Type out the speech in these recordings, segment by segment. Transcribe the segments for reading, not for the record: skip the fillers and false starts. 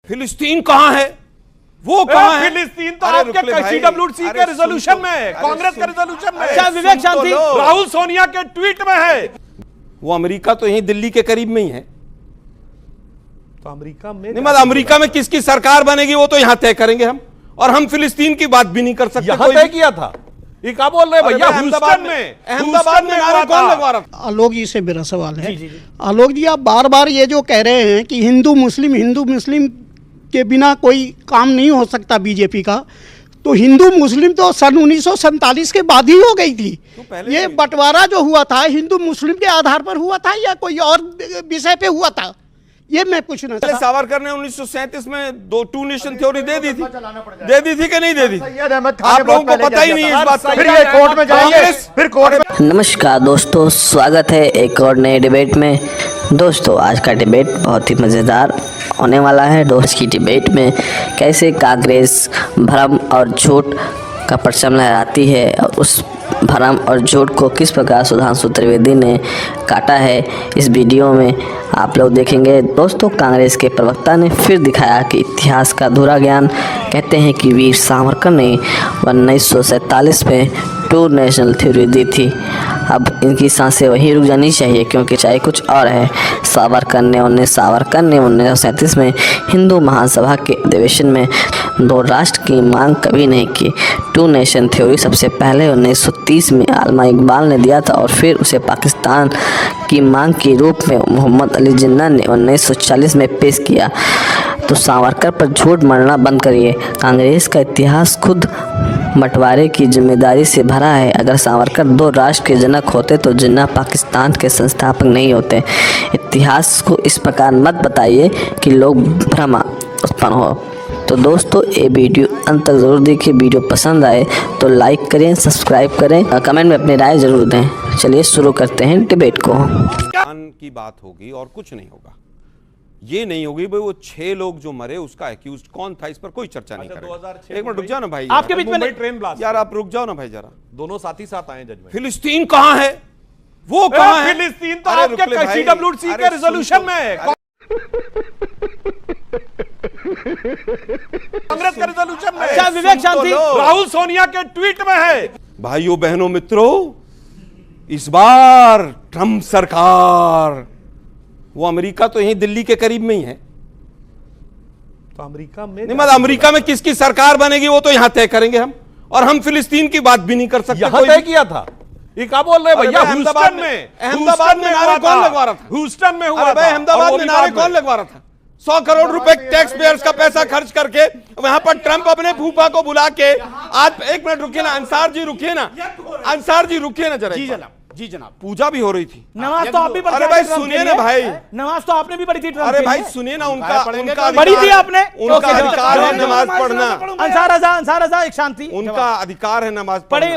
फिलिस्तीन कहां है? वो कहां है? फिलिस्तीन तो आपके CWC के रिजोल्यूशन में है, कांग्रेस के रिजोल्यूशन में है। अच्छा विवेक शांति राहुल सोनिया के ट्वीट में है। वो अमेरिका तो यहीं दिल्ली के करीब में ही है। तो अमेरिका में नहीं, मतलब अमेरिका में किसकी सरकार बनेगी वो तो यहां तय करेंगे हम, और हम फिलिस्तीन की बात भी नहीं कर सकते। यहां तय किया था। ये क्या बोल रहे हैं भैया? अहमदाबाद में नारा कौन लगवा रहा था? आलोक जी से मेरा सवाल है। आलोक जी, आप बार बार ये जो कह रहे हैं कि हिंदू मुस्लिम के बिना कोई काम नहीं हो सकता बीजेपी का, तो हिंदू मुस्लिम तो सन 1947 के बाद ही हो गई थी। तो ये बंटवारा जो हुआ था हिंदू मुस्लिम के आधार पर हुआ था या कोई और विषय पे हुआ था, ये मैं पूछना चाहता हूं। सावरकर ने 1937 में टू नेशन थ्योरी दे दी थी कि नहीं दे दी? आप लोगों को पता ही नहीं है इस बात का। फिर ये कोर्ट में जाएंगे, फिर कोर्ट में। नमस्कार दोस्तों, स्वागत है एक और नए डिबेट में। दोस्तों आज का डिबेट बहुत ही मज़ेदार होने वाला है। दोस्त की डिबेट में कैसे कांग्रेस भ्रम और झूठ का परचम लहराती है और उस भ्रम और झूठ को किस प्रकार सुधांशु त्रिवेदी ने काटा है, इस वीडियो में आप लोग देखेंगे। दोस्तों कांग्रेस के प्रवक्ता ने फिर दिखाया कि इतिहास का अधूरा ज्ञान। कहते हैं कि वीर सावरकर ने 1947 में टू नेशनल थ्योरी दी थी। अब इनकी सांसें वहीं रुक जानी चाहिए क्योंकि चाहे कुछ और है। सावरकर ने 1937 में हिंदू महासभा के अधिवेशन में दो राष्ट्र की मांग कभी नहीं की। टू नेशन थ्योरी सबसे पहले 1930 में आलमा इकबाल ने दिया था और फिर उसे पाकिस्तान की मांग के रूप में मोहम्मद अली जिन्ना ने 1940 में पेश किया। तो सावरकर पर झूठ मरना बंद करिए। कांग्रेस का इतिहास खुद बंटवारे की जिम्मेदारी से भरा है। अगर सावरकर दो राष्ट्र के जनक होते तो जिन्ना पाकिस्तान के संस्थापक नहीं होते। इतिहास को इस प्रकार मत बताइए कि लोग भ्रम उत्पन्न हो। तो दोस्तों ये वीडियो अंत तक ज़रूर देखिए। वीडियो पसंद आए तो लाइक करें, सब्सक्राइब करें, कमेंट में अपनी राय ज़रूर दें। चलिए शुरू करते हैं डिबेट को। की बात होगी और कुछ नहीं होगा। ये नहीं होगी भाई वो 6 लोग जो मरे उसका एक्यूज्ड कौन था, इस पर कोई चर्चा नहीं करेंगे। एक मिनट रुक जाओ ना भाई, आपके बीच में ट्रेन ब्लास्ट यार आप रुक जाओ ना भाई जरा। दोनों साथ ही साथ आए जजमेंट। फिलिस्तीन कहां है? वो कहां है? फिलिस्तीन तो आपके CWC के रिजोल्यूशन में है, कांग्रेस के रिजोल्यूशन में। अच्छा विवेक शांति राहुल सोनिया के ट्वीट में है। भाइयों बहनों मित्रों, इस बार ट्रंप सरकार, वो अमेरिका तो यहीं दिल्ली के करीब में ही है। तो अमेरिका में नहीं, मतलब अमेरिका में किसकी सरकार बनेगी वो तो यहां तय करेंगे हम, और हम फिलिस्तीन की बात भी नहीं कर सकते। यहां तय किया था। ये क्या बोल रहे हैं भैया? अहमदाबाद में नारे कौन लगवा रहा था? ह्यूस्टन में हुआ था। अहमदाबाद में नारे कौन लगवा रहा था? 100 करोड़ रुपए टैक्स पेयर्स का पैसा खर्च करके वहां पर ट्रंप अपने फूफा को बुला के आज, एक मिनट रुकिए ना अंसार जी, रुकिए ना अंसार जी, रुकिए ना जरा। जी जनाब, पूजा भी हो रही थी। नमाज तो आप भी पढ़ी। अरे भाई सुनिए ना भाई, नमाज तो आपने भी पढ़ी थी। अरे भाई सुनिए ना, उनका पढ़ी थी आपने। उनका अधिकार है नमाज पढ़ना। अंसार रजा एक शांति, उनका अधिकार है नमाज पढ़े।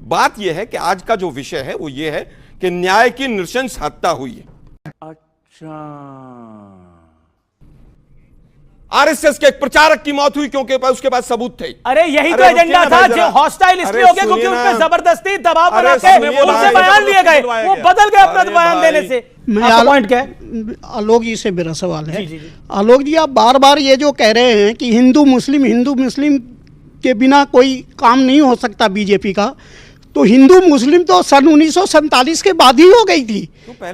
बात यह है कि आज का जो विषय है वो ये है कि न्याय की नृशंस हत्या हुई है। अच्छा, आरएसएस के एक प्रचारक की मौत हुई क्योंकि उसके पास सबूत थे। अरे यही तो एजेंडा था जो हॉस्टाइल इसलिए हो गया क्योंकि उन पे जबरदस्ती दबाव बना के उनसे बयान लिए गए, वो बदल गए अपना बयान देने से। आपका पॉइंट क्या है? आलोक जी से मेरा सवाल है। आलोक जी, आप बार बार ये जो कह रहे हैं कि हिंदू मुस्लिम के बिना कोई काम नहीं हो सकता बीजेपी का, तो हिंदू मुस्लिम तो सन 1947 के बाद ही हो गई थी।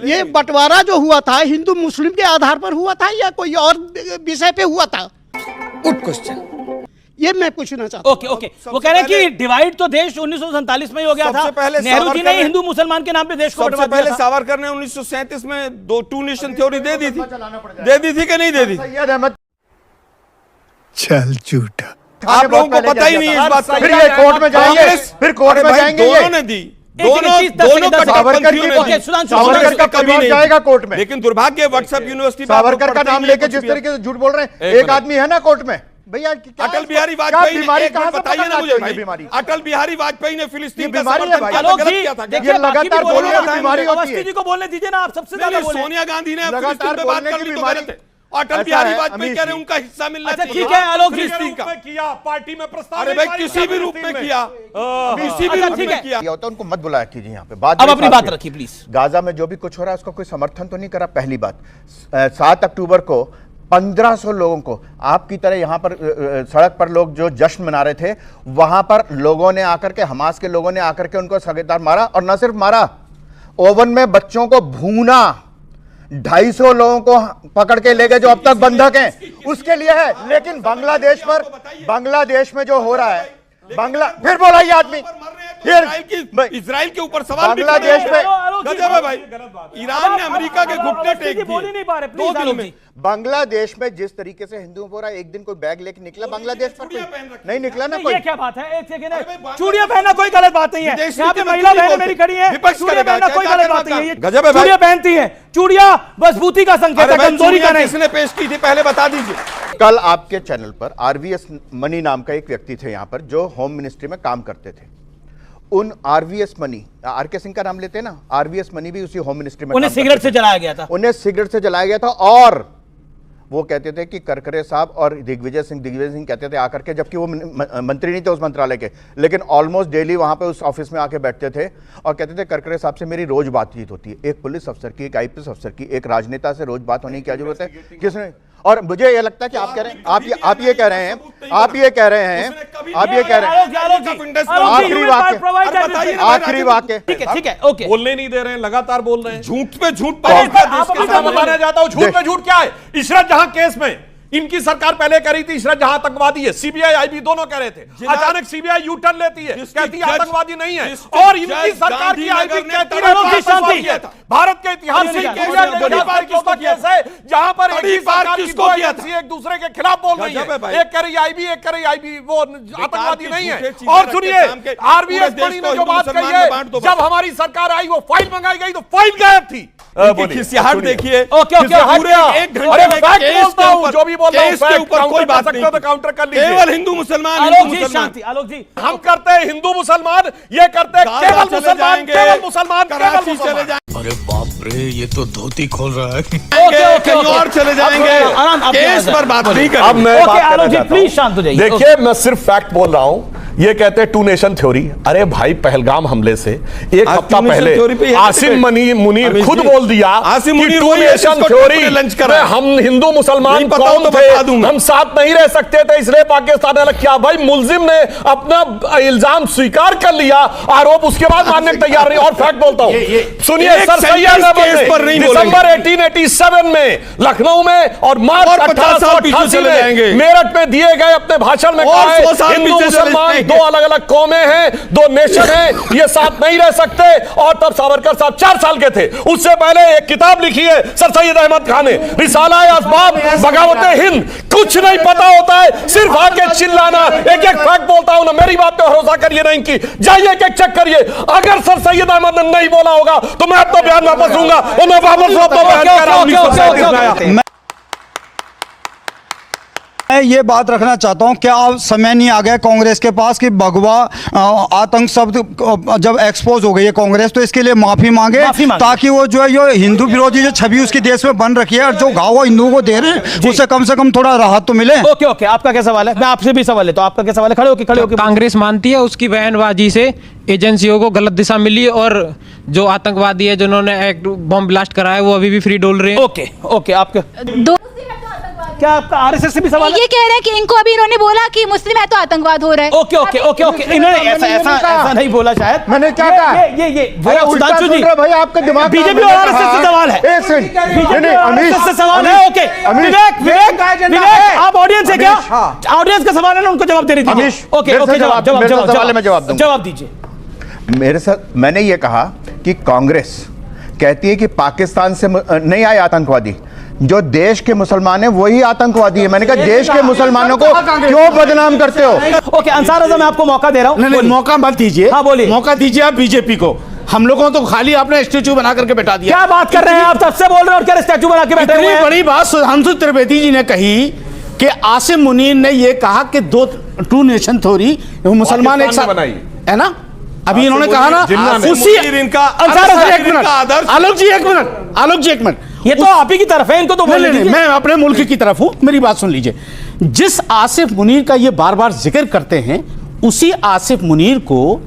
ये बंटवारा जो हुआ था हिंदू मुस्लिम के आधार पर हुआ था या कोई और विषय पे हुआ था? गुड क्वेश्चन, ये मैं पूछना चाहता हूं। ओके वो कह रहे हैं कि डिवाइड तो देश 1947 में ही हो गया था। नेहरू जी ने हिंदू मुसलमान के नाम पे देश को बंटवा दिया था। पहले सावरकर ने 1937 में टू नेशन थ्योरी दे दी थी कि नहीं दे दी? चल झूठा, आप लोगों को पता ही नहीं है इस बात का। फिर ये कोर्ट में जाएंगे, फिर कोर्ट में जाएंगे। दोनों ने दी, दोनों सावरकर का कभी नहीं जाएगा कोर्ट में। लेकिन दुर्भाग्य व्हाट्सएप यूनिवर्सिटी सावरकर का नाम लेके जिस तरीके से झूठ बोल रहे हैं, एक आदमी है ना कोर्ट में भैया। अटल बिहारी वाजपेयी ने, बताइए ना मुझे भाई, अटल बिहारी वाजपेयी ने फिलिस्तीन का समर्थन किया था। ये लगातार बोलने की बीमारी होती है। जी को बोलने दीजिए ना, आप सबसे ज्यादा बोले। सोनिया गांधी ने लगातार बोलने की बीमारी, अटल बिहारी वाजपेयी कह रहे उनका हिस्सा मिलना चाहिए। ठीक है, आलोक जी किया पार्टी में प्रस्ताव। अरे भाई किसी भी रूप में किया, किसी भी रूप में किया होता, उनको मत बुलाया कीजिए यहाँ पे। बात अब अपनी बात रखिए प्लीज। गाजा में जो भी कुछ हो रहा है उसका कोई समर्थन तो नहीं करा। पहली बात, 7 अक्टूबर को 1500 लोगों को आपकी तरह यहां पर सड़क पर लोग जो जश्न मना रहे थे, वहां पर लोगों ने आकर के, हमास के लोगों ने आकर के उनको सगेदार मारा, और न सिर्फ मारा, ओवन में बच्चों को भूना, 250 लोगों को पकड़ के ले गए जो अब तक बंधक हैं, उसके लिए है। लेकिन बांग्लादेश में जो हो रहा है, फिर बोला ये आदमी, इजराइल के ऊपर सवाल बांग्लादेश में गजब है भाई। ईरान ने अमेरिका के घुटने टेक दिए। बोल ही नहीं पा रहे, 2 दिनों में बांग्लादेश में जिस तरीके से हिंदुओं पर एक दिन कोई बैग लेके निकला, बांग्लादेश पर नहीं निकला ना कोई। ये क्या बात है? एक सेकंड, चूड़ियां पहनना कोई गलत बात नहीं है। यहाँ पे महिला बहनें मेरी खड़ी हैं, चूड़ियां पहनना कोई गलत बात नहीं है। गजब है भाई। चूड़ियां पहनती हैं, चूड़ियां मजबूती का संकेत है, कमजोरी का नहीं। किसने पेश की थी पहले बता दीजिए। कल आपके चैनल पर आरवीएस मनी नाम का एक व्यक्ति थे यहाँ पर, जो होम मिनिस्ट्री में काम करते थे। उन आरवीएस मनी, आरके सिंह का नाम लेते हैं ना, आरवीएस मनी भी उसी होम मिनिस्ट्री में, उन्हें सिगरेट से जलाया गया था। उन्हें सिगरेट से जलाया गया था। और वो कहते थे कि करकरे साहब और दिग्विजय सिंह कहते थे आकर के, जबकि वो मंत्री नहीं थे उस मंत्रालय के, लेकिन ऑलमोस्ट डेली वहां पे उस ऑफिस में आके बैठते थे और कहते थे करकरे साहब से मेरी रोज बातचीत होती है। एक पुलिस अफसर की, एक आईपीएस अफसर की, एक राजनेता से रोज बात होने की क्या जरूरत है? किसने? और मुझे ये लगता है कि आप कह रहे हैं, आप ये कह रहे हैं आखिरी वाक्य, ठीक है, ओके, बोलने नहीं दे रहे हैं, लगातार बोल रहे हैं। झूठ पे झूठ बताना चाहता हूं, झूठ पे झूठ क्या है? इशरत जहां केस में इनकी सरकार पहले कह रही थी इशरत जहां आतंकवादी है, सीबीआई आईबी दोनों कह रहे थे, अचानक सीबीआई यू टर्न लेती है, कहती है आतंकवादी नहीं है, और इनकी सरकार की आईबी कहती है भारत के इतिहास में केस है जहां पर एक ही सरकार की दो एजेंसी एक दूसरे के खिलाफ बोल रही है। एक कह रही आईबी, एक कह रही आईबी वो आतंकवादी नहीं है। और सुनिए, आरबीएस मनी ने जो बात कही है, जब हमारी सरकार आई वो फाइल मंगाई गई तो फाइल गायब थी। खिसियाहट देखिए। ओके, पूरे 1 घंटे में केस के ऊपर, जो भी बोल रहा हूं, केस के ऊपर कोई बात नहीं, तो काउंटर कर लीजिए। केवल हिंदू मुसलमान, आलोक जी, हम करते हैं हिंदू मुसलमान, ये करते हैं केवल मुसलमान, केवल मुसलमान, कराची चले जाएंगे। अरे बाप रे, ये तो धोती खोल रहा है। कहीं और चले जाएंगे, केस पर बात नहीं करेंगे। अब मैं बात करना चाहता हूं। प्लीज शांत हो जाइए। देखिए, मैं सिर्फ फैक्ट बोल रहा हूं। ये कहते हैं 2 नेशन थ्योरी। अरे भाई, पहलगाम हमले से एक हफ्ता पहले आसिम मुनीर खुद बोल दिया कि 2 नेशन थ्योरी में हम हिंदू मुसलमान कौन थे, हम साथ नहीं रह सकते थे, इसलिए पाकिस्तान ने अलग किया। भाई, मुलजिम ने अपना इल्जाम स्वीकार कर लिया, आरोप उसके बाद मानने को तैयार नहीं। और फैक्ट बोलता हूं, सुनिए, सर सैयद अहमद ने दिसंबर 1887 में लखनऊ में और मार्च 1888 में मेरठ में दिए गए अपने भाषण में कहा है हिंदू मुसलमान 2 अलग अलग कौमें हैं, 2 नेशन हैं, ये साथ नहीं रह सकते। और तब सावरकर साहब 4 साल के थे। उससे पहले एक किताब लिखी है सर सैयद अहमद खान ने, रिसाला-ए असबाब बगावत-ए हिंद। कुछ नहीं पता होता है, सिर्फ आके चिल्लाना। एक फैक्ट बोलता हूं ना, मेरी बात पे भरोसा करिए नहीं की, जाइए एक चेक करिए। अगर सर सैयद अहमद ने नहीं बोला होगा तो मैं अपना बयान वापस लूंगा, और मैं वापस अपना बयान कर रहा हूं। मैं ये बात रखना चाहता हूँ, क्या समय नहीं आ गया कांग्रेस के पास कि भगवा आतंक शब्द जब एक्सपोज हो गई है कांग्रेस, तो इसके लिए माफी मांगे, ताकि वो जो है ये हिंदू विरोधी जो छवि उसकी देश में बन रखी है और जो घाव हिंदुओं को दे रहे हैं उससे कम से कम थोड़ा राहत तो मिले। ओके ओके, आपका क्या सवाल है? मैं आपसे भी सवाल है, तो आपका क्या सवाल है? खड़े होके कांग्रेस मानती है उसकी बयानबाजी से एजेंसियों को गलत दिशा मिली और जो आतंकवादी है जिन्होंने एक बॉम्ब ब्लास्ट कराया है वो अभी भी फ्री डोल रहे हैं। ओके ओके, आपका क्या आपका आरएसएस से भी सवाल है? ये कह रहे हैं कि इनको अभी इन्होंने बोला कि मुस्लिम है तो आतंकवाद हो रहा है। ओके ओके ओके ओके, इन्होंने ऐसा नहीं बोला शायद। मैंने क्या कहा? ये सुधांशु जी, भाई आपके दिमाग बीजेपी और आरएसएस से सवाल है। आरएसएस से सवाल है। ओके, विवेक आप ऑडियंस है क्या? ऑडियंस का सवाल है ना, उनको जवाब दे दीजिए। ओके ओके, जवाब दीजिए। मेरे साथ मैंने ये कहा कि कांग्रेस कहती है कि पाकिस्तान से नहीं आए आतंकवादी, जो देश के मुसलमान हैं वही आतंकवादी है। मैंने कहा देश के मुसलमानों को क्यों बदनाम करते हो? ओके, अंसार आज़म, मैं आपको मौका दे रहा हूं। नहीं, मौका मत दीजिए। हाँ, बोलिए। मौका दीजिए आप बीजेपी को। हम लोगों तो खाली आपने स्टैचू बना करके बैठा दिया। क्या बात कर रहे हैं आप? तब से बोल रहे हैं और क्या स्टैचू बना के बैठे हुए हैं? बड़ी बात सुधांशु त्रिवेदी जी ने कही कि आसिम मुनीर ने ये कहा कि 2 नेशन थ्योरी मुसलमान एक साथ बनाई है ना। अभी इन्होंने कहा ना, उसी इनका आलोक जी एक मिनट, ये तो आप ही की तरफ है, इनको तो बोलने दीजिए। मैं अपने मुल्क की तरफ हूं, मेरी बात सुन लीजिए। जिस आसिफ मुनीर का ये बार बार जिक्र करते हैं, उसी आसिफ मुनीर को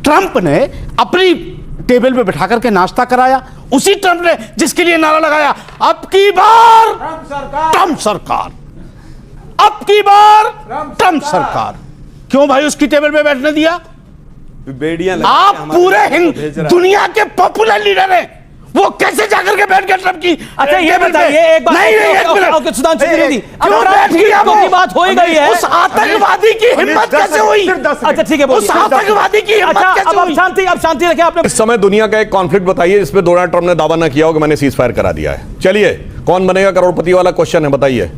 ट्रंप ने अपनी टेबल पे बिठा करके नाश्ता कराया, उसी ट्रंप ने जिसके लिए नारा लगाया अब की बार ट्रंप सरकार, अब की बार ट्रंप सरकार। क्यों भाई उसकी टेबल पे बैठने दिया? आप पूरे दुनिया के पॉपुलर लीडर हैं, वो कैसे जाकर के बैठ गए ट्रंप की? अच्छा ये बताइए एक बात, नहीं सुधांशु त्रिवेदी, की बात हो ही गई है, उस आतंकवादी की हिम्मत कैसे हुई? अच्छा ठीक है, उस आतंकवादी की हिम्मत कैसे हुई? अब शांति रखें आपने। इस समय दुनिया का एक कॉन्फ्लिक्ट बताइए, इस पे डोनाल्ड ट्रंप ने दावा ना किया हो कि मैंने सीज फायर करा दिया है। चलिए, कौन बनेगा करोड़पति वाला क्वेश्चन है, बताइए।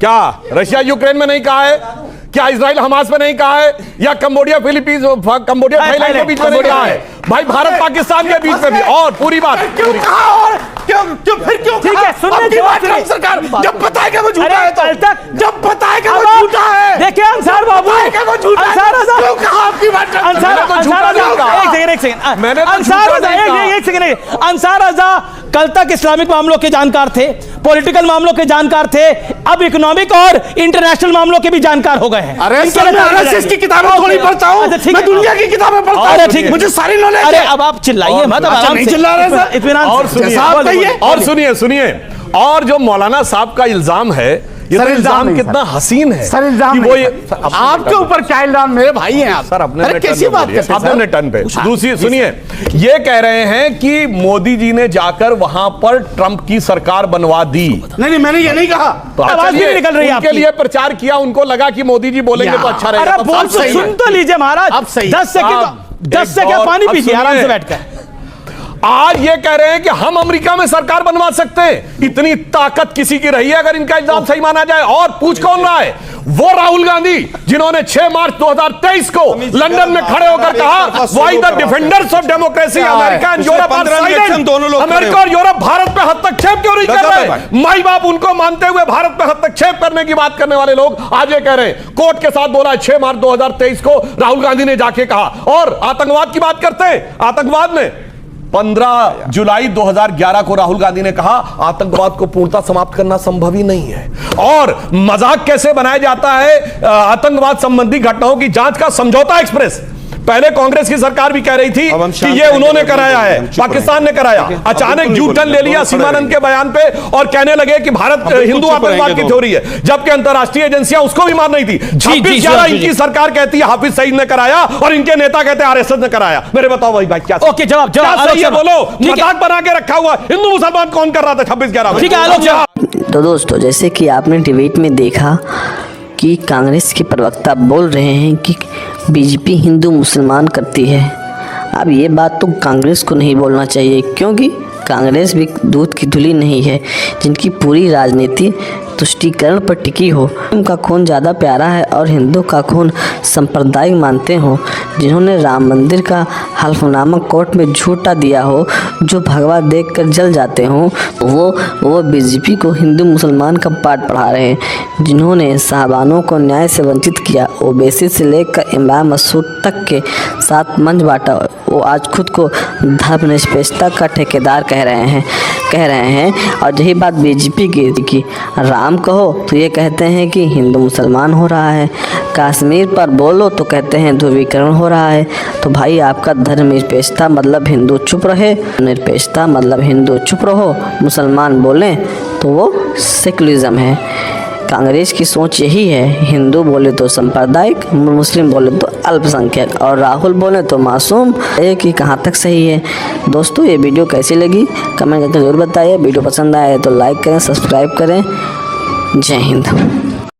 क्या रशिया यूक्रेन में नहीं कहा है? क्या इजराइल हमास में नहीं कहा है? या कंबोडिया फिलीपींस, कंबोडिया थाईलैंड के बीच में नहीं कहा है? भाई भारत पाकिस्तान के बीच में भी। और पूरी बात क्यों कहा? और क्यों फिर क्यों? ठीक है, सुनने दीजिए सरकार, जब पता है कि वो झूठा है, जब पता है कि वो झूठा है, देखिए अंसार बाबू, क्यों कहा आपकी बात? अंसार रजा कल तक इस्लामिक मामलों के जानकार थे, पॉलिटिकल मामलों के जानकार थे, अब इकोनॉमिक और इंटरनेशनल मामलों के भी जानकार हो गए हैं। अरे सर, मैं आरएसएस की किताबें थोड़ी पढ़ता हूं, मैं दुनिया की किताबें पढ़ता हूं, मुझे सारी नॉलेज है। अरे अब आप चिल्लाइए मत, अब आराम से चिल्ला रहे सर, इत्मीनान और सुनिए, और जो मौलाना साहब का इल्जाम है, ये तो इल्जाम कितना हसीन है सर। इल्जाम वो आपके ऊपर क्या इल्जाम? मेरे भाई हैं आप सर, अपने कैसी बात करते हैं? अपने टर्न पे। दूसरी सुनिए, ये कह रहे हैं कि मोदी जी ने जाकर वहां पर ट्रंप की सरकार बनवा दी। नहीं, मैंने ये नहीं कहा। आवाज नहीं निकल रही है, उनके लिए प्रचार किया, उनको लगा कि मोदी जी बोलेंगे तो अच्छा रहेगा। सुन तो लीजिए महाराज, अब सही 10 सेकंड पानी पीजिए आराम से बैठकर। आज ये कह रहे हैं कि हम अमेरिका में सरकार बनवा सकते हैं। इतनी ताकत किसी की रही है अगर इनका इल्जाम सही माना जाए। और पूछ कौन रहा है? वो राहुल गांधी, जिन्होंने 6 मार्च 2023 को लंदन में खड़े होकर कहा, why the defenders of democracy America and Europe are silent. America और यूरोप भारत पे हस्तक्षेप क्यों नहीं कर रहे? माई बाप उनको मानते हुए भारत पे हस्तक्षेप करने की बात करने वाले लोग आज ये कह रहे हैं। कोर्ट के साथ बोला 6 मार्च 2023 को राहुल गांधी ने जाके कहा। और आतंकवाद की बात करते हैं, आतंकवाद में 15 जुलाई 2011 को राहुल गांधी ने कहा आतंकवाद को पूर्णतः समाप्त करना संभव ही नहीं है। और मजाक कैसे बनाया जाता है आतंकवाद संबंधी घटनाओं की जांच का समझौता एक्सप्रेस। पहले कांग्रेस की सरकार भी कह रही थी कि ये उन्होंने कराया है, पाकिस्तान ने कराया। अचानक यू टर्न ले लिया सीमानंद के बयान पे और कहने लगे कि भारत हिंदू आतंकवाद की थ्योरी है, जबकि अंतरराष्ट्रीय एजेंसियां उसको भी मान रही थी। 26/11 इनकी सरकार कहती है हाफिज सईद ने कराया और इनके नेता कहते हैं आरएसएस ने कराया। मेरे बताओ भाई क्या? ओके, जवाब सही है? बोलो, मजाक बना के रखा हुआ हिंदू मुसलमान कौन कर रहा था 26/11 ठीक है। तो दोस्तों, जैसे कि आपने डिबेट में देखा कि कांग्रेस के प्रवक्ता बोल रहे हैं कि बीजेपी हिंदू मुसलमान करती है। अब ये बात तो कांग्रेस को नहीं बोलना चाहिए, क्योंकि कांग्रेस भी दूध की धुली नहीं है जिनकी पूरी राजनीति तुष्टीकरण पर टिकी हो। उनका खून ज़्यादा प्यारा है और हिंदू का खून सांप्रदायिक मानते हो, जिन्होंने राम मंदिर का हल्फनामा कोर्ट में झूठा दिया हो, जो भगवा देखकर जल जाते हों, वो बीजेपी को हिंदू मुसलमान का पाठ पढ़ा रहे हैं। जिन्होंने साहबानों को न्याय से वंचित किया, ओबीसी से लेकर इमाम मसूद तक के साथ मंच बांटा, वो आज खुद को धर्मनिरपेक्षता का ठेकेदार कह रहे हैं। और यही बात बीजेपी की राम कहो तो ये कहते हैं कि हिंदू मुसलमान हो रहा है, कश्मीर पर बोलो तो कहते हैं ध्रुवीकरण हो रहा है। तो भाई आपका धर्मनिरपेक्षता मतलब हिंदू चुप रहे, निरपेक्षता मतलब हिंदू चुप रहो, मुसलमान बोलें तो वो सेकुलरिज्म है। कांग्रेस की सोच यही है, हिंदू बोले तो सांप्रदायिक, मुस्लिम बोले तो अल्पसंख्यक और राहुल बोले तो मासूम। एक ही कहाँ तक सही है? दोस्तों, ये वीडियो कैसी लगी कमेंट करके जरूर बताइए। वीडियो पसंद आए तो लाइक करें, सब्सक्राइब करें। जय हिंद।